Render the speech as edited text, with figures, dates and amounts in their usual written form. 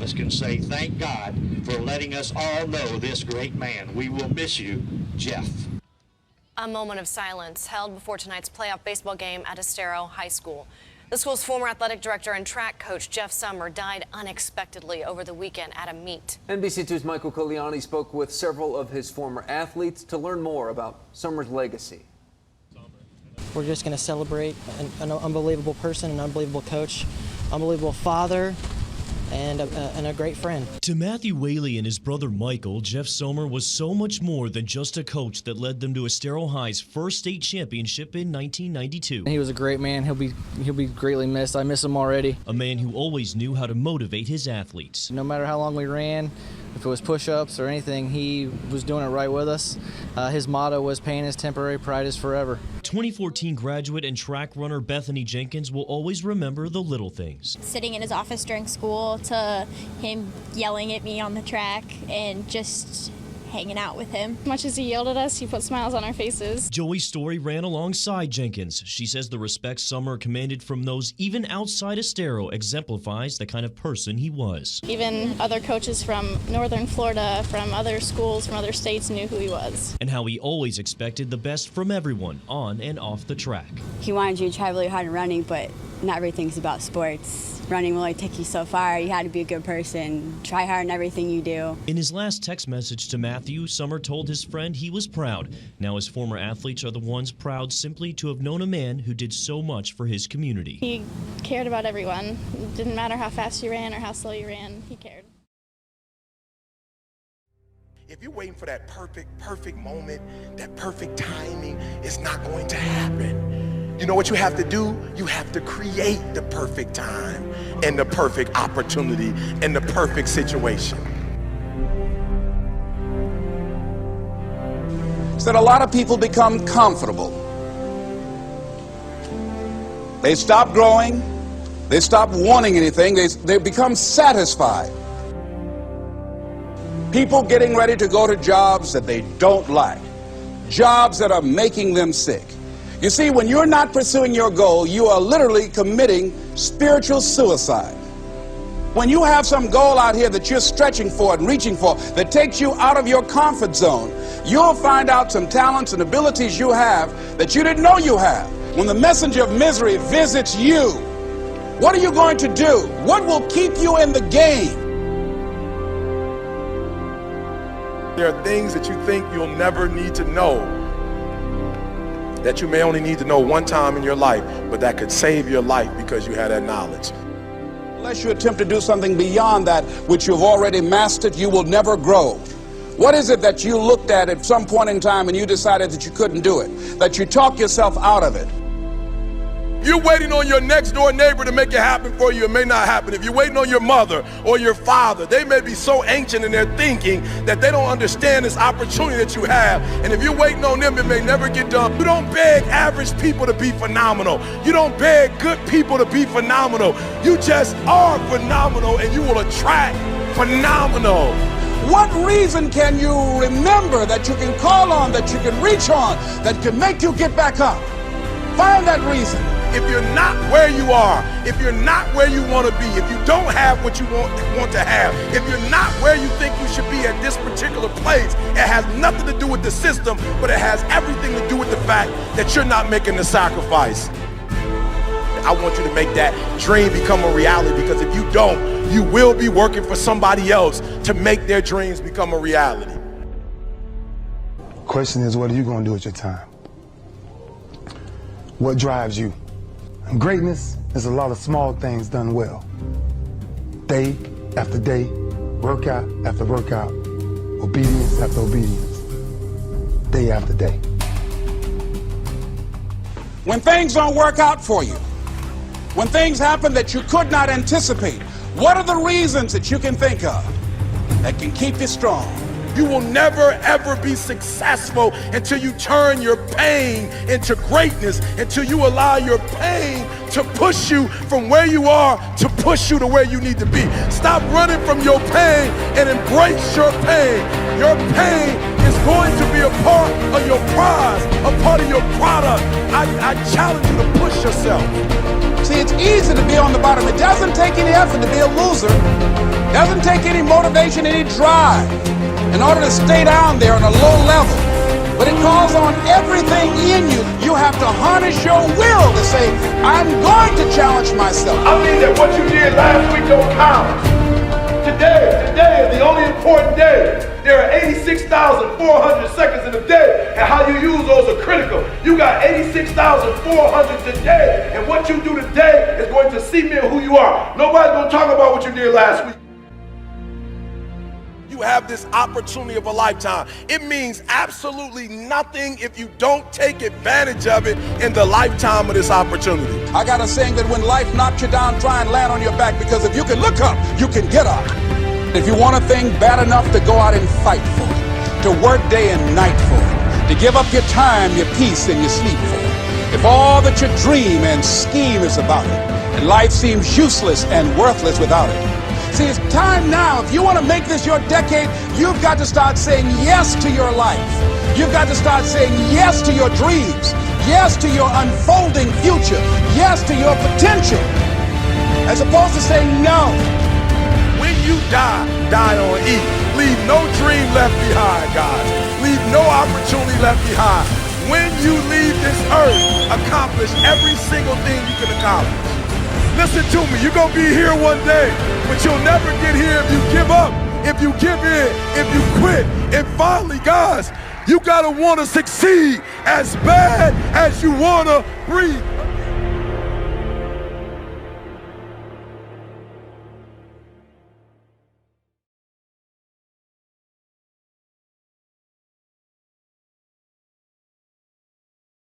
us can say thank God for letting us all know this great man. We will miss you, Jeff. A moment of silence held before tonight's playoff baseball game at Estero High School. The school's former athletic director and track coach, Jeff Sommers, died unexpectedly over the weekend at a meet. NBC2's Michael Coliani spoke with several of his former athletes to learn more about Sommers' legacy. We're just going to celebrate an unbelievable person, an unbelievable coach, unbelievable father, and a great friend. To Matthew Whaley and his brother Michael, Jeff Sommers was so much more than just a coach that led them to Estero High's first state championship in 1992. He was a great man. He'll be greatly missed. I miss him already. A man who always knew how to motivate his athletes. No matter how long we ran, if it was push-ups or anything, he was doing it right with us. His motto was pain is temporary, pride is forever. 2014 graduate and track runner Bethany Jenkins will always remember the little things. Sitting in his office during school to him yelling at me on the track and just hanging out with him. As much as he yelled at us, he put smiles on our faces. Joey Story ran alongside Jenkins. She says the respect Sommers commanded from those even outside Estero exemplifies the kind of person he was. Even other coaches from northern Florida, from other schools, from other states knew who he was. And how he always expected the best from everyone on and off the track. He wanted you to try really hard in running, but not everything's about sports. Running will only take you so far. You had to be a good person. Try hard in everything you do. In his last text message to Matthew, Sommers told his friend he was proud. Now his former athletes are the ones proud simply to have known a man who did so much for his community. He cared about everyone. It didn't matter how fast you ran or how slow you ran, he cared. If you're waiting for that perfect moment, that perfect timing, it's not going to happen. You know what you have to do? You have to create the perfect time and the perfect opportunity and the perfect situation. So that a lot of people become comfortable. They stop growing. They stop wanting anything. They become satisfied. People getting ready to go to jobs that they don't like. Jobs that are making them sick. You see, when you're not pursuing your goal, you are literally committing spiritual suicide. When you have some goal out here that you're stretching for and reaching for that takes you out of your comfort zone, you'll find out some talents and abilities you have that you didn't know you have. When the messenger of misery visits you, what are you going to do? What will keep you in the game? There are things that you think you'll never need to know, that you may only need to know one time in your life, but that could save your life because you had that knowledge. Unless you attempt to do something beyond that which you've already mastered, you will never grow. What is it that you looked at some point in time and you decided that you couldn't do it, that you talked yourself out of it? You're waiting on your next door neighbor to make it happen for you. It may not happen. If you're waiting on your mother or your father, they may be so ancient in their thinking that they don't understand this opportunity that you have. And if you're waiting on them, it may never get done. You don't beg average people to be phenomenal. You don't beg good people to be phenomenal. You just are phenomenal, and you will attract phenomenal. What reason can you remember that you can call on, that you can reach on, that can make you get back up? Find that reason. If you're not where you are, if you're not where you want to be, if you don't have what you want to have, if you're not where you think you should be at this particular place, it has nothing to do with the system, but it has everything to do with the fact that you're not making the sacrifice. I want you to make that dream become a reality, because if you don't, you will be working for somebody else to make their dreams become a reality. Question is, what are you going to do with your time? What drives you? And greatness is a lot of small things done well. Day after day, workout after workout, obedience after obedience, day after day. When things don't work out for you, when things happen that you could not anticipate, what are the reasons that you can think of that can keep you strong? You will never ever be successful until you turn your pain into greatness, until you allow your pain to push you from where you are to push you to where you need to be. Stop running from your pain and embrace your pain. Your pain is going to be a part of your prize, a part of your product. I challenge you to push yourself. See, it's easy to be on the bottom. It doesn't take any effort to be a loser. It doesn't take any motivation, any drive in order to stay down there on a low level. But it calls on everything in you. You have to harness your will to say, I'm going to challenge myself. I mean that what you did last week don't count. Today is the only important day. There are 86,400 seconds in a day, and how you use those are critical. You got 86,400 today, and what you do today is going to cement who you are. Nobody's going to talk about what you did last week. You have this opportunity of a lifetime. It means absolutely nothing if you don't take advantage of it in the lifetime of this opportunity. I got a saying that when life knocks you down, try and land on your back, because if you can look up, you can get up. If you want a thing bad enough to go out and fight for it, to work day and night for it, to give up your time, your peace, and your sleep for it, if all that you dream and scheme is about it, and life seems useless and worthless without it. See, it's time now. If you want to make this your decade, you've got to start saying yes to your life. You've got to start saying yes to your dreams, yes to your unfolding future, yes to your potential, as opposed to saying no. When you die, die on E. Leave no dream left behind, guys. Leave no opportunity left behind. When you leave this earth, accomplish every single thing you can accomplish. Listen to me, you're going to be here one day, but you'll never get here if you give up, if you give in, if you quit. And finally, guys, you got to want to succeed as bad as you want to breathe.